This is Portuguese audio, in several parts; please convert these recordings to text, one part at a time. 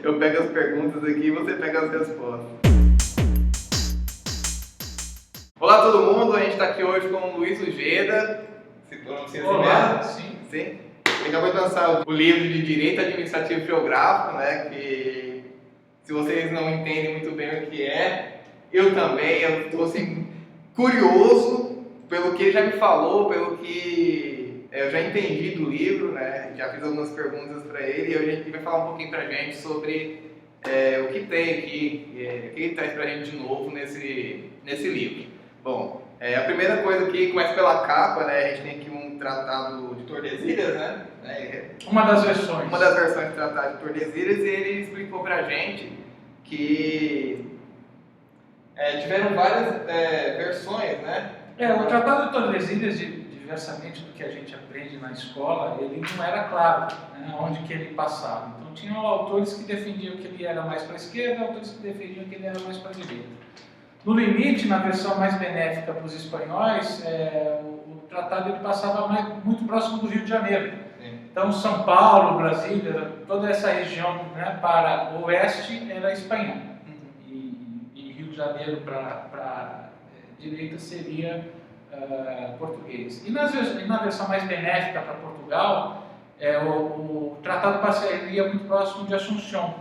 Eu pego as perguntas aqui e você pega as respostas. Olá todo mundo, a gente está aqui hoje com o Luiz Ujeda. Se pronuncia assim Olá, mesmo? sim. Sim. Ele acabou de lançar o livro de Direito Administrativo e Geográfico, né? Que se vocês não entendem muito bem o que é, eu também, eu estou assim, curioso pelo que ele já me falou, pelo que eu já entendi do livro, né? Já fiz algumas perguntas para ele e hoje ele vai falar um pouquinho para a gente sobre o que tem aqui, o que ele traz para a gente de novo nesse livro. Bom, a primeira coisa aqui, começa pela capa, né? A gente tem aqui um tratado de Tordesilhas, né? Uma das versões. Uma das versões do tratado de Tordesilhas, e ele explicou pra gente que tiveram várias versões, né? O Tratado de Tordesilhas, diversamente do que a gente aprende na escola, ele não era claro, né, onde que ele passava. Então tinham autores que defendiam que ele era mais para a esquerda, autores que defendiam que ele era mais para a direita. No limite, na versão mais benéfica para os espanhóis, o tratado ele passava muito próximo do Rio de Janeiro. Sim. Então São Paulo, Brasília, toda essa região, né, para o oeste era Espanha. E Rio de Janeiro para direita seria português. E na versão mais benéfica para Portugal, o tratado passaria muito próximo de Assunção.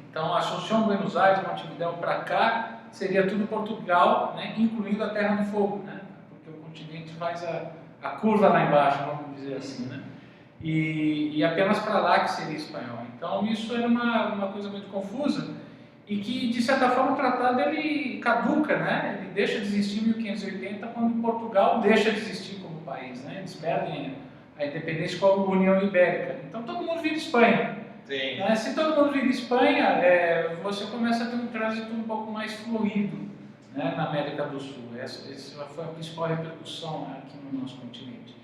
Então Assunção, Buenos Aires, Montevidéu para cá, seria tudo Portugal, né, incluindo a Terra do Fogo, né, porque o continente faz a curva lá embaixo, vamos dizer assim, né, e apenas para lá que seria espanhol. Então isso era uma coisa muito confusa e que, de certa forma, o tratado ele caduca, né, ele deixa de existir em 1580 quando Portugal deixa de existir como país, né, eles perdem a independência como União Ibérica. Então todo mundo vira Espanha. Sim. Se todo mundo vive Espanha, você começa a ter um trânsito um pouco mais fluido, né, na América do Sul. Essa foi a principal repercussão aqui no nosso continente.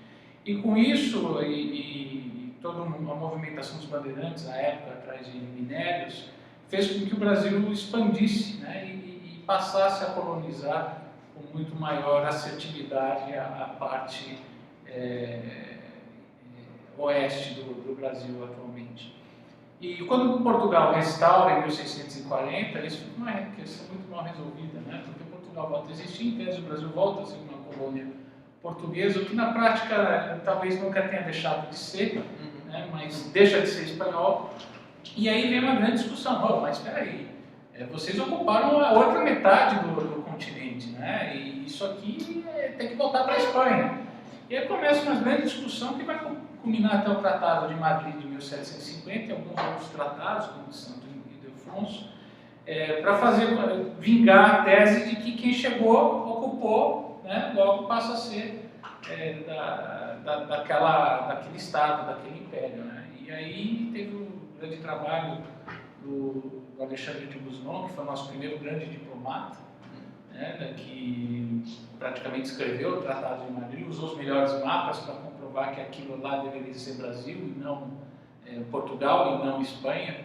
E com isso, e toda a movimentação dos bandeirantes, à época, atrás de minérios, fez com que o Brasil expandisse, né, e passasse a colonizar com muito maior assertividade a parte oeste do Brasil atualmente. E quando Portugal restaura em 1640, isso foi uma questão muito mal resolvida, né? Porque Portugal volta a existir, em tese o Brasil volta a ser uma colônia portuguesa, o que na prática talvez nunca tenha deixado de ser, né? Mas deixa de ser espanhol. E aí vem uma grande discussão, mas espera aí, vocês ocuparam a outra metade do continente, né? E isso aqui tem que voltar para a Espanha. E aí começa uma grande discussão que vai culminar até o Tratado de Madrid de 1750 e alguns outros tratados, como o de Santo Ildefonso, para vingar a tese de que quem chegou, ocupou, né, logo passa a ser daquele Estado, daquele Império. Né? E aí teve o grande trabalho do Alexandre de Gusmão, que foi o nosso primeiro grande diplomata, né, que praticamente escreveu o Tratado de Madrid, usou os melhores mapas para comprovar que aquilo lá deveria ser Brasil e não Portugal e não Espanha.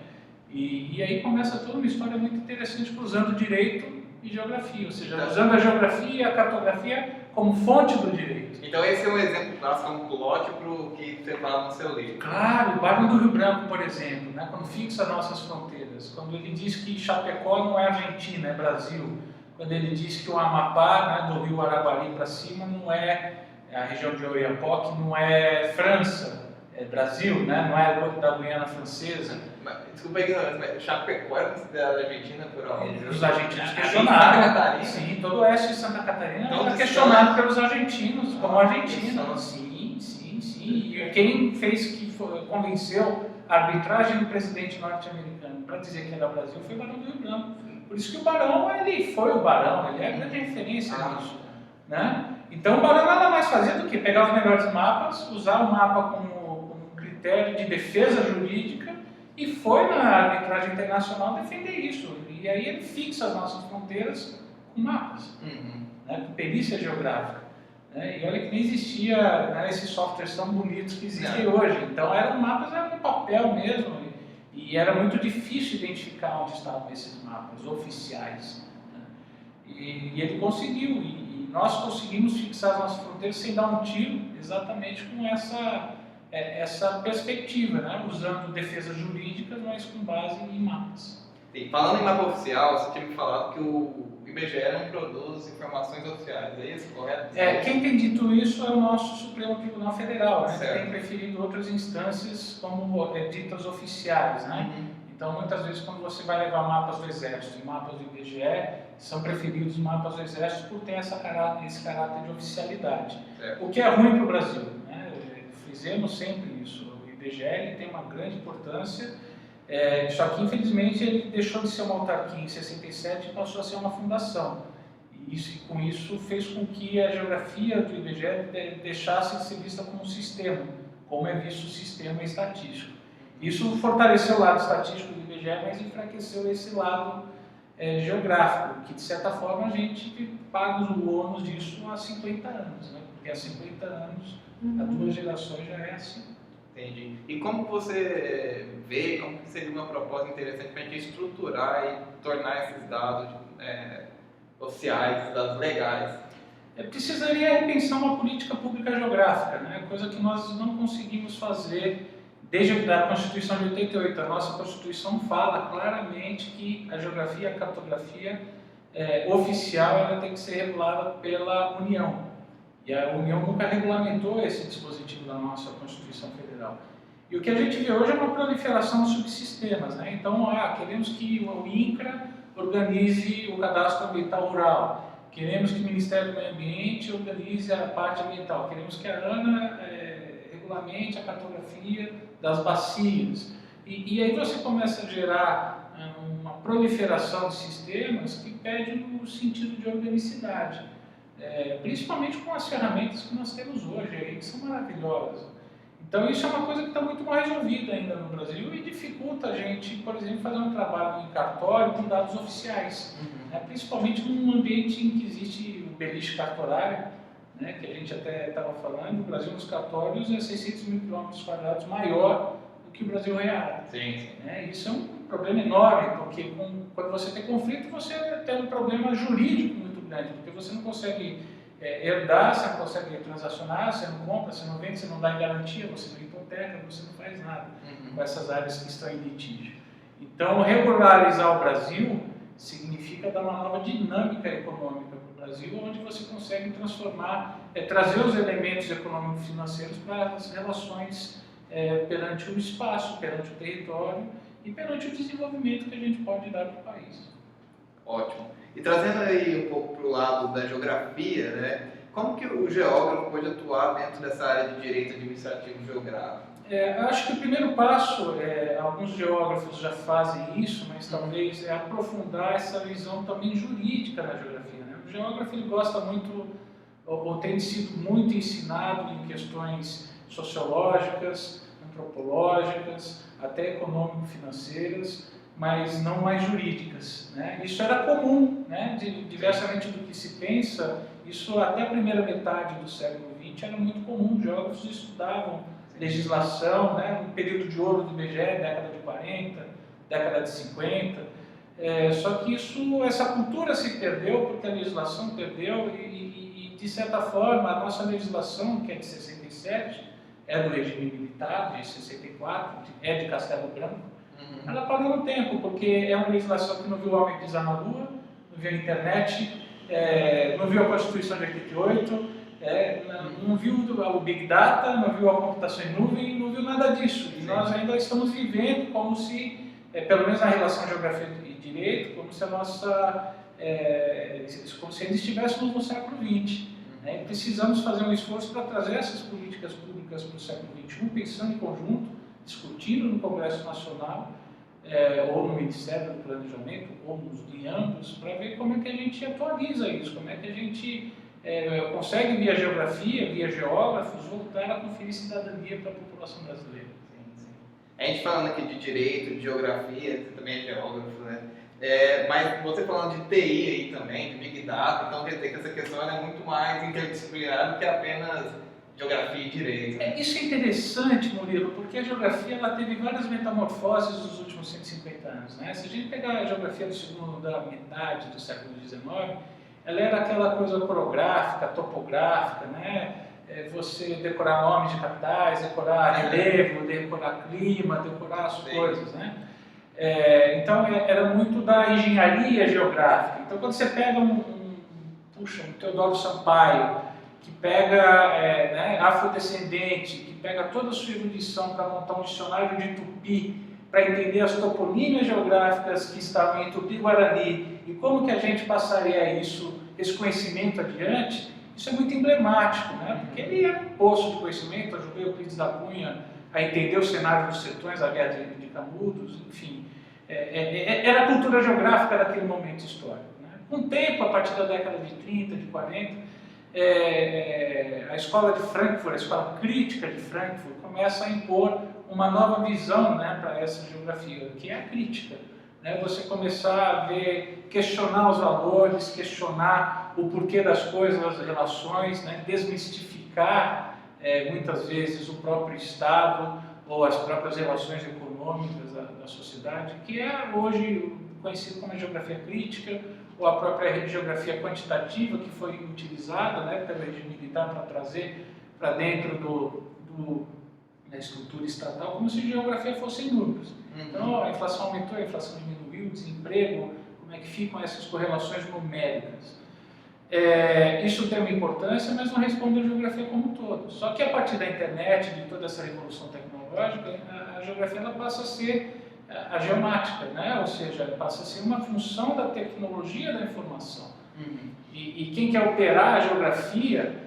E aí começa toda uma história muito interessante cruzando direito e geografia, ou seja, usando a geografia e a cartografia como fonte do direito. Então esse é um exemplo clássico, um plot para o que você fala no seu livro. Claro, o Barão do Rio Branco, por exemplo, né, quando fixa nossas fronteiras, quando ele diz que Chapecó não é Argentina, é Brasil, quando ele diz que o Amapá, né, do rio Araguari para cima, não é a região de Oiapoque, não é França, é Brasil, né, não é da Guiana Francesa. Desculpa a ignorância, mas Chapecó é considerada Argentina por alguém? Os argentinos questionaram. Sim, todo o oeste de Santa Catarina era questionado pelos argentinos, como argentino. Sim. E quem convenceu a arbitragem do presidente norte-americano para dizer que era Brasil foi o Barão do Rio Branco. Por isso que o Barão, ele foi o Barão, ele é a grande referência nisso, né? Então o Barão nada mais fazia do que pegar os melhores mapas, usar o mapa como critério de defesa jurídica e foi na arbitragem internacional defender isso. E aí ele fixa as nossas fronteiras com mapas, né, com perícia geográfica. Né? E olha que nem existia, né, esses softwares tão bonitos que existem hoje. Então eram mapas no papel mesmo. E era muito difícil identificar onde estavam esses mapas oficiais. Né? E ele conseguiu, e nós conseguimos fixar as nossas fronteiras sem dar um tiro, exatamente com essa essa perspectiva, né? Usando defesas jurídicas, mas com base em mapas. E falando em mapa oficial, você tinha me falado que o IBGE não produz informações oficiais, é isso? Correto? Quem tem dito isso é o nosso Supremo Tribunal Federal, né? Que Certo. tem preferido outras instâncias como ditas oficiais, né? Então, muitas vezes, quando você vai levar mapas do Exército e mapas do IBGE, são preferidos mapas do Exército por ter esse caráter de oficialidade. Certo. O que é ruim para o Brasil, né? Fizemos sempre isso. O IBGE ele tem uma grande importância, só que, infelizmente, ele deixou de ser uma autarquia em 67 e passou a ser uma fundação. E com isso fez com que a geografia do IBGE deixasse de ser vista como um sistema, como é visto o sistema estatístico. Isso fortaleceu o lado estatístico do IBGE, mas enfraqueceu esse lado geográfico, que de certa forma a gente paga o ônus disso há 50 anos, né? Porque há 50 anos, há 2 gerações já é assim. Entendi. E como você vê, como que seria uma proposta interessante para a gente estruturar e tornar esses dados oficiais, dados legais? Precisaria repensar uma política pública geográfica, né? Coisa que nós não conseguimos fazer desde a Constituição de 88. A nossa Constituição fala claramente que a geografia e a cartografia oficial ela tem que ser regulada pela União. E a União nunca regulamentou esse dispositivo da nossa Constituição Federal. E o que a gente vê hoje é uma proliferação de subsistemas, né? Então, queremos que o INCRA organize o cadastro ambiental rural, queremos que o Ministério do Meio Ambiente organize a parte ambiental, queremos que a ANA regulamente a cartografia das bacias. E aí você começa a gerar uma proliferação de sistemas que pede o sentido de organicidade, principalmente com as ferramentas que nós temos hoje, aí, que são maravilhosas. Então isso é uma coisa que está muito mal resolvida ainda no Brasil e dificulta a gente, por exemplo, fazer um trabalho em cartório com dados oficiais, principalmente num ambiente em que existe o beliche cartorário, né, que a gente até estava falando. O Brasil nos cartórios é 600 mil km² maior do que o Brasil real. Sim. Isso é um problema enorme, porque quando você tem conflito, você tem um problema jurídico muito grande, porque você não consegue herdar, você não consegue transacionar, você não compra, você não vende, você não dá em garantia, você não hipoteca, você não faz nada com essas áreas que estão em litígio. Então, regularizar o Brasil significa dar uma nova dinâmica econômica para o Brasil, onde você consegue transformar, trazer os elementos econômico-financeiros para as relações perante o espaço, perante o território e perante o desenvolvimento que a gente pode dar para o país. Ótimo. E trazendo aí um pouco para o lado da geografia, né? Como que o geógrafo pode atuar dentro dessa área de direito administrativo geográfico? Eu acho que o primeiro passo, alguns geógrafos já fazem isso, mas talvez é aprofundar essa visão também jurídica na geografia, né? O geógrafo ele gosta muito, ou tem sido muito ensinado em questões sociológicas, antropológicas, até econômico-financeiras, mas não mais jurídicas, né? Isso era comum, né? Diversamente do que se pensa, isso até a primeira metade do século XX era muito comum. Os geógrafos estudavam legislação, né? No período de ouro do IBGE, década de 40, década de 50, só que essa cultura se perdeu porque a legislação perdeu e de certa forma, a nossa legislação, que é de 67, é do regime militar, de 64, é de Castelo Branco, ela parou no tempo, porque é uma legislação que não viu o homem pisar na lua, não viu a internet, não viu a Constituição de 88, não viu o Big Data, não viu a computação em nuvem, não viu nada disso. E nós ainda estamos vivendo como se, pelo menos na relação geografia e direito, como se como se ainda estivéssemos no século XX. Precisamos fazer um esforço para trazer essas políticas públicas para o século XXI, pensando em conjunto, discutindo no Congresso Nacional, ou no Ministério do Planejamento, ou em ambos, para ver como é que a gente atualiza isso, como é que a gente consegue, via geografia, via geógrafos, voltar a conferir cidadania para a população brasileira. Sim. A gente falando aqui de direito, de geografia, você também é geógrafo, né? Mas você falando de TI aí também, de Big Data, então quer dizer que essa questão é muito mais interdisciplinar do que apenas geografia e direito. Isso é interessante, Murilo, porque a geografia ela teve várias metamorfoses nos últimos 150 anos, né? Se a gente pegar a geografia da metade do século XIX, ela era aquela coisa orográfica, topográfica, né? você decorar nomes de capitais, decorar relevo, decorar clima, decorar as coisas, né? Então era muito da engenharia geográfica. Então quando você pega um Teodoro Sampaio, que pega afrodescendente, que pega toda a sua erudição para montar um dicionário de Tupi, para entender as toponímias geográficas que estavam em Tupi-Guarani e como que a gente passaria esse conhecimento adiante, isso é muito emblemático, né? Porque ele é um poço de conhecimento, ajudou Euclides da Cunha a entender o cenário dos sertões, a Guerra de Canudos, enfim. Era a cultura geográfica daquele momento histórico, né? Com o tempo, a partir da década de 30, de 40, a escola de Frankfurt, a escola crítica de Frankfurt, começa a impor uma nova visão, né, para essa geografia, que é a crítica. Né? Você começar a questionar os valores, questionar o porquê das coisas, as relações, né? Desmistificar muitas vezes o próprio Estado ou as próprias relações econômicas da sociedade, que é hoje conhecido como a geografia crítica, ou a própria geografia quantitativa que foi utilizada, né, pelo regime militar para trazer para dentro da estrutura estatal, como se a geografia fosse números. Então a inflação aumentou, a inflação diminuiu, o desemprego, como é que ficam essas correlações numéricas. Isso tem uma importância, mas não responde à geografia como um todo. Só que a partir da internet, de toda essa revolução tecnológica, a geografia ela passa a ser a geomática, né? Ou seja, passa a ser uma função da tecnologia da informação. E quem quer operar a geografia,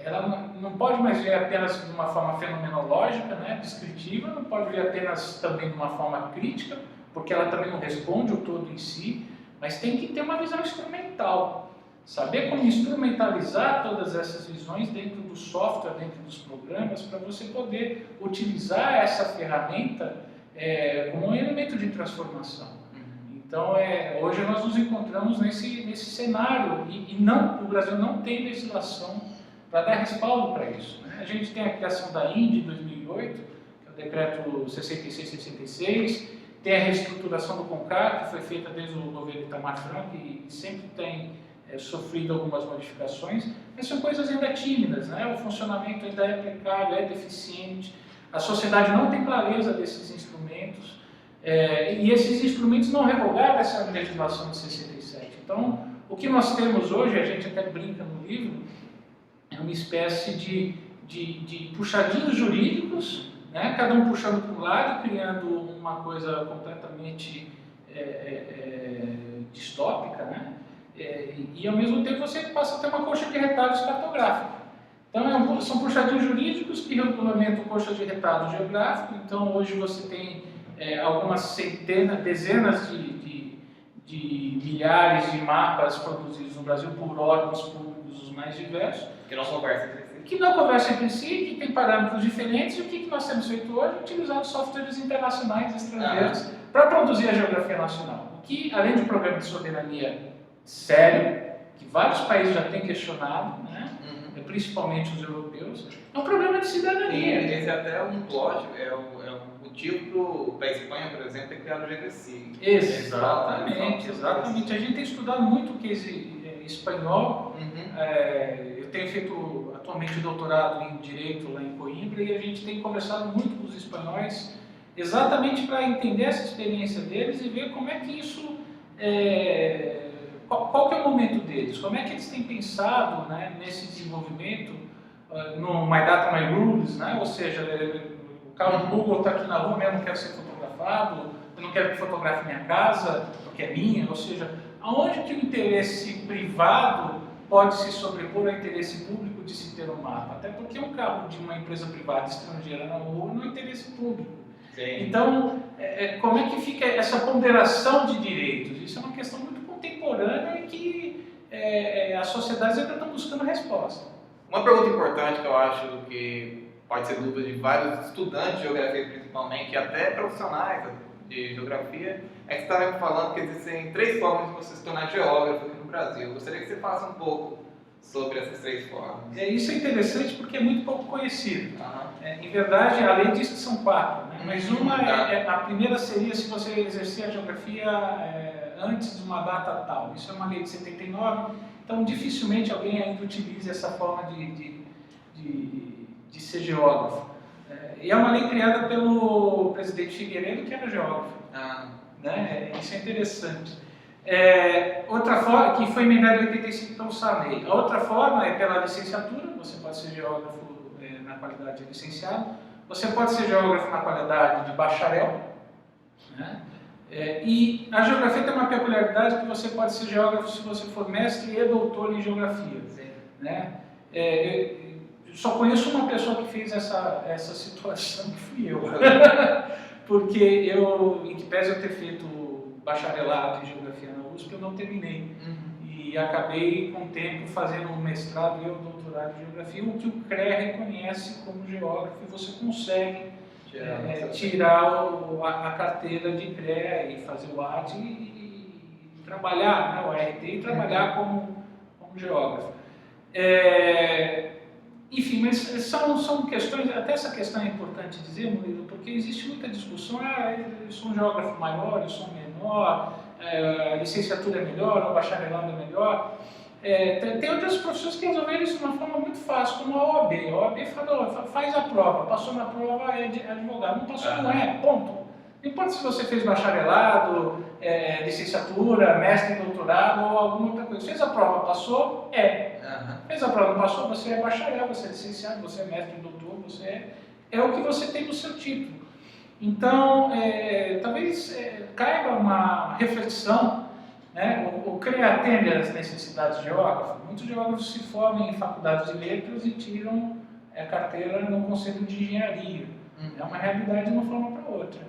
ela não pode mais ver apenas de uma forma fenomenológica, né? Descritiva, não pode ver apenas também de uma forma crítica, porque ela também não responde o todo em si, mas tem que ter uma visão instrumental. Saber como instrumentalizar todas essas visões dentro do software, dentro dos programas, para você poder utilizar essa ferramenta como um elemento de transformação. Então, hoje nós nos encontramos nesse cenário e o Brasil não tem legislação para dar respaldo para isso. Né? A gente tem a criação da INDE em 2008, que é o decreto 6666, tem a reestruturação do CONCAR, que foi feita desde o governo Itamar Franco e sempre tem sofrido algumas modificações, mas são coisas ainda tímidas, né? O funcionamento ainda é precário, é deficiente, a sociedade não tem clareza desses instrumentos, e esses instrumentos não revogaram essa legislação de 67. Então, o que nós temos hoje, a gente até brinca no livro, é uma espécie de puxadinhos jurídicos, né? Cada um puxando para um lado, criando uma coisa completamente distópica, né? E ao mesmo tempo você passa a ter uma coxa de retalhos cartográfica. Então são puxadinhos jurídicos que regulamentam coxas de retalho geográfico. Então hoje você tem algumas dezenas de milhares de mapas produzidos no Brasil por órgãos públicos os mais diversos. Que não conversam entre si. Que não conversam entre si, que tem parâmetros diferentes. E o que nós temos feito hoje? Utilizar softwares internacionais estrangeiros para produzir a geografia nacional. O que, além de um programa de soberania sério, que vários países já têm questionado, né? Principalmente os europeus, é um problema de cidadania. Esse é até um plot, é um motivo para a Espanha, por exemplo, ter criado o GDC. Exatamente. A gente tem estudado muito o case espanhol. Eu tenho feito atualmente doutorado em Direito lá em Coimbra e a gente tem conversado muito com os espanhóis exatamente para entender essa experiência deles e ver como é que isso... Qual que é o momento deles? Como é que eles têm pensado, né, nesse desenvolvimento no My Data, My Rules, né? Ou seja, o carro do Google está aqui na rua, eu não quero ser fotografado, eu não quero que fotografe minha casa, porque é minha, ou seja, aonde que o interesse privado pode se sobrepor ao interesse público de se ter um mapa? Até porque um carro de uma empresa privada estrangeira na rua não é interesse público. Sim. Então, como é que fica essa ponderação de direitos? Isso é uma questão muito contemporânea e que as sociedades ainda estão buscando resposta. Uma pergunta importante que eu acho que pode ser dúvida de vários estudantes de geografia principalmente, e até profissionais de geografia, é que você estava me falando que existem 3 formas de você se tornar geógrafo aqui no Brasil. Eu gostaria que você falasse um pouco sobre essas 3 formas. Isso é interessante porque é muito pouco conhecido. Em verdade, a lei diz que são 4, né? Mas a primeira seria se você exercer a geografia antes de uma data tal. Isso é uma lei de 79, então dificilmente alguém ainda utilize essa forma de ser geógrafo. E é uma lei criada pelo presidente Figueiredo, que era geógrafo. Né? Isso é interessante. Outra forma, que foi emendada em 85 pelo Sarney. A outra forma é pela licenciatura, você pode ser geógrafo na qualidade de licenciado, você pode ser geógrafo na qualidade de bacharel, né? E a geografia tem uma peculiaridade que você pode ser geógrafo se você for mestre e doutor em geografia. Né? Eu só conheço uma pessoa que fez essa situação, que fui eu. Porque em que pese eu ter feito bacharelado em geografia na USP, eu não terminei. E acabei, com o tempo, fazendo um mestrado e um doutorado em geografia, o que o CREA reconhece como geógrafo, e você consegue tirar a carteira de CREA e fazer o AD e trabalhar, né, o ART, e trabalhar como geógrafo. Enfim, mas são questões, até essa questão é importante dizer, Murilo, porque existe muita discussão, eu sou um geógrafo maior, eu sou um menor, a licenciatura é melhor, o bacharelado é melhor. Tem outras profissões que resolveram isso de uma forma muito fácil, como a OAB. A OAB falou, faz a prova, passou na prova é advogado, não passou não é, ponto. Não importa se você fez bacharelado, licenciatura, mestre, doutorado ou alguma outra coisa. Fez a prova, passou, Fez a prova, não passou, você é bacharel, você é licenciado, você é mestre, doutor, você é o que você tem no seu título. Então, talvez caiba uma reflexão, né? O CREA atende às necessidades de geógrafos. Muitos geógrafos se formam em faculdades de letras e tiram a carteira no Conselho de Engenharia. É uma realidade de uma forma para outra.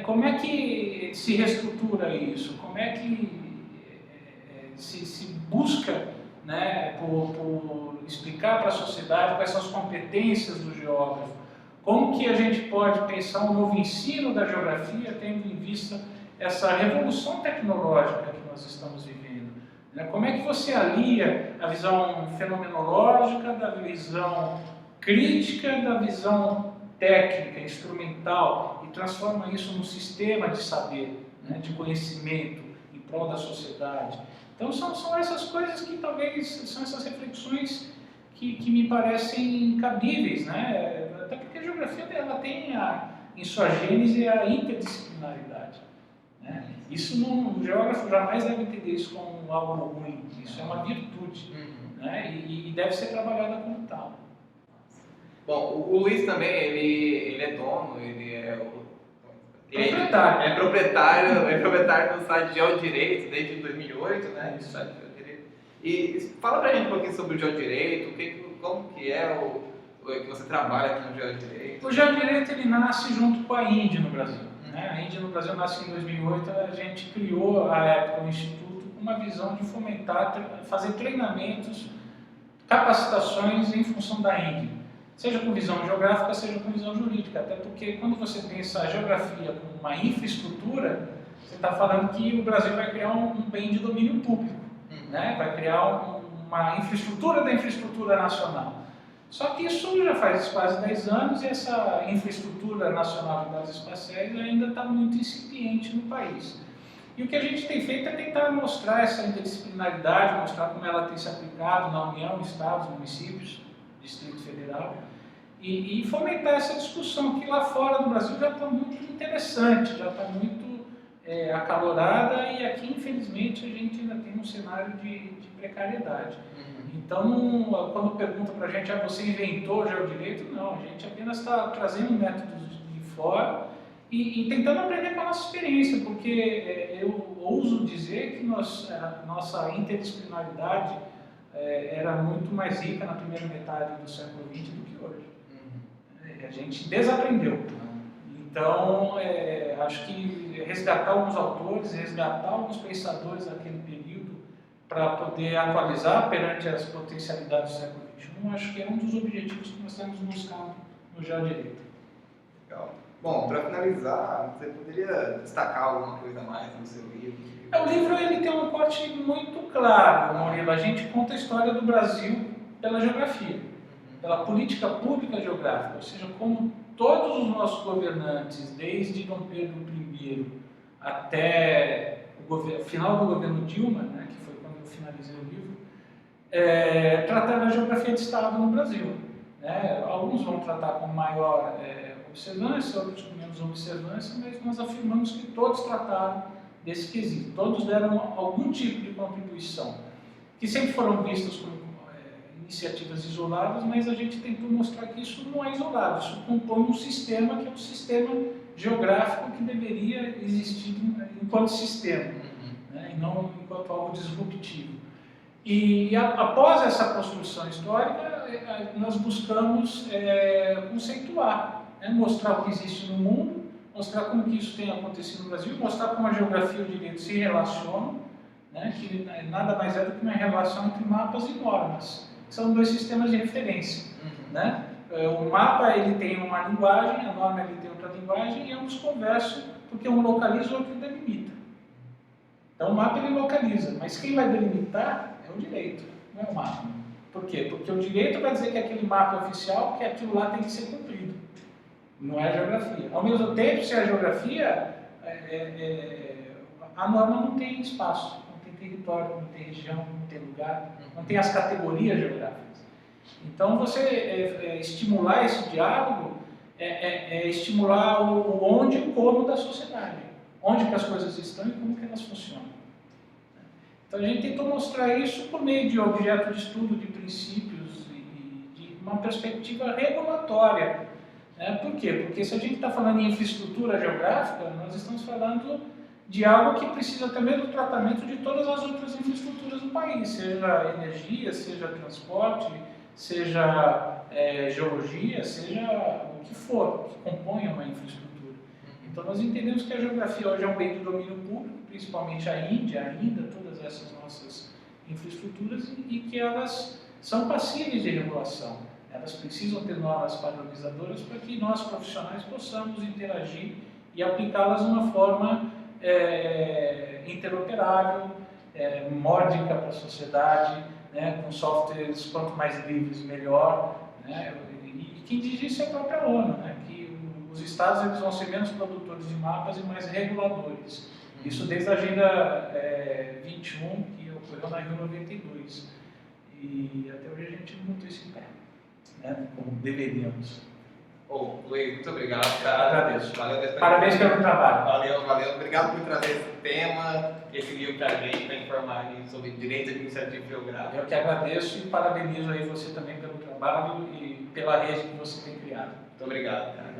Como é que se reestrutura isso? Como é que se busca, né, por explicar para a sociedade quais são as competências do geógrafo? Como que a gente pode pensar um novo ensino da geografia tendo em vista essa revolução tecnológica que nós estamos vivendo? Como é que você alia a visão fenomenológica da visão crítica, da visão técnica, instrumental, e transforma isso num sistema de saber, né, de conhecimento em prol da sociedade? Então são essas coisas que talvez são essas reflexões que me parecem cabíveis, né? Até porque a geografia ela tem em sua gênese a interdisciplinaridade, né? O geógrafo jamais deve entender isso como algo ruim, isso é uma virtude, né? E deve ser trabalhada como tal. Bom, o Luiz também, ele é dono, ele é proprietário do site Geodireito desde 2008, né? Isso. E fala pra gente um pouquinho sobre o Geodireito, como que é que você trabalha aqui no Geodireito. O Geodireito ele nasce junto com a INDE no Brasil. Né? A INDE no Brasil nasce em 2008, a gente criou à época o Instituto com uma visão de fomentar, fazer treinamentos, capacitações em função da INDE. Seja com visão geográfica, seja com visão jurídica, até porque quando você pensa a geografia como uma infraestrutura, você está falando que o Brasil vai criar um bem de domínio público, né? Vai criar uma infraestrutura da infraestrutura nacional. Só que isso já faz quase 10 anos e essa infraestrutura nacional de dados espaciais ainda está muito incipiente no país. E o que a gente tem feito é tentar mostrar essa interdisciplinaridade, mostrar como ela tem se aplicado na União, Estados, municípios, Distrito Federal, e fomentar essa discussão que lá fora do Brasil já está muito interessante, já está muito acalorada, e aqui infelizmente a gente ainda tem um cenário de precariedade. Então, quando pergunta para a gente, você inventou o geodireito? Não, a gente apenas está trazendo métodos de fora e tentando aprender com a nossa experiência, porque eu ouso dizer que a nossa interdisciplinaridade era muito mais rica na primeira metade do século XX do que hoje. A gente desaprendeu. Então, acho que resgatar alguns autores, resgatar alguns pensadores daquele período para poder atualizar perante as potencialidades do século XXI, acho que é um dos objetivos que nós estamos buscando no Geodireito. Legal. Bom, para finalizar, você poderia destacar alguma coisa a mais no seu livro? O livro ele tem um corte muito claro, Murilo. A gente conta a história do Brasil pela geografia, pela política pública geográfica, ou seja, como todos os nossos governantes, desde Dom Pedro I até o final do governo Dilma, né, que foi quando eu finalizei o livro, trataram a geografia de Estado no Brasil. né? Alguns vão tratar com maior observância, outros com menos observância, mas nós afirmamos que todos trataram desse quesito, todos deram algum tipo de contribuição, que sempre foram vistas como iniciativas isoladas, mas a gente tentou mostrar que isso não é isolado, isso compõe um sistema que é um sistema geográfico que deveria existir enquanto sistema, né? E não enquanto algo disruptivo. E após essa construção histórica, nós buscamos conceituar, né? Mostrar o que existe no mundo, mostrar como que isso tem acontecido no Brasil, mostrar como a geografia e o direito se relacionam, né? Que nada mais é do que uma relação entre mapas e normas. São dois sistemas de referência, né? O mapa ele tem uma linguagem, a norma ele tem outra linguagem e ambos conversam porque um localiza e o outro delimita. Então o mapa ele localiza, mas quem vai delimitar é o direito, não é o mapa. Por quê? Porque o direito vai dizer que aquele mapa é oficial, que aquilo lá tem que ser cumprido. Não é a geografia. Ao mesmo tempo, se é a geografia, a norma não tem espaço, não tem território, não tem região, não tem lugar, não tem as categorias geográficas. Então, você estimular esse diálogo é estimular o onde e o como da sociedade, onde que as coisas estão e como que elas funcionam. Então, a gente tentou mostrar isso por meio de objeto de estudo, de princípios e de uma perspectiva regulatória. Por quê? Porque se a gente está falando em infraestrutura geográfica, nós estamos falando de algo que precisa também do tratamento de todas as outras infraestruturas do país, seja energia, seja transporte, seja geologia, seja o que for, que compõe uma infraestrutura. Então nós entendemos que a geografia hoje é um bem do domínio público, principalmente a Índia, ainda, todas essas nossas infraestruturas, e que elas são passíveis de regulação. Elas precisam ter normas padronizadoras para que nós, profissionais, possamos interagir e aplicá-las de uma forma interoperável, módica para a sociedade, né, com softwares quanto mais livres melhor, né, e quem diz isso é a própria ONU, né, que os estados eles vão ser menos produtores de mapas e mais reguladores. Isso desde a Agenda 21, que ocorreu na Rio 92. E até hoje a gente não botou isso em pé, né, como deveríamos. Luiz, muito obrigado, cara. Agradeço. Valeu, parabéns pelo trabalho. Valeu. Obrigado por trazer esse tema, esse livro para a gente, para informar sobre direito administrativo geográfico. Eu que agradeço e parabenizo aí você também pelo trabalho e pela rede que você tem criado. Muito obrigado, cara.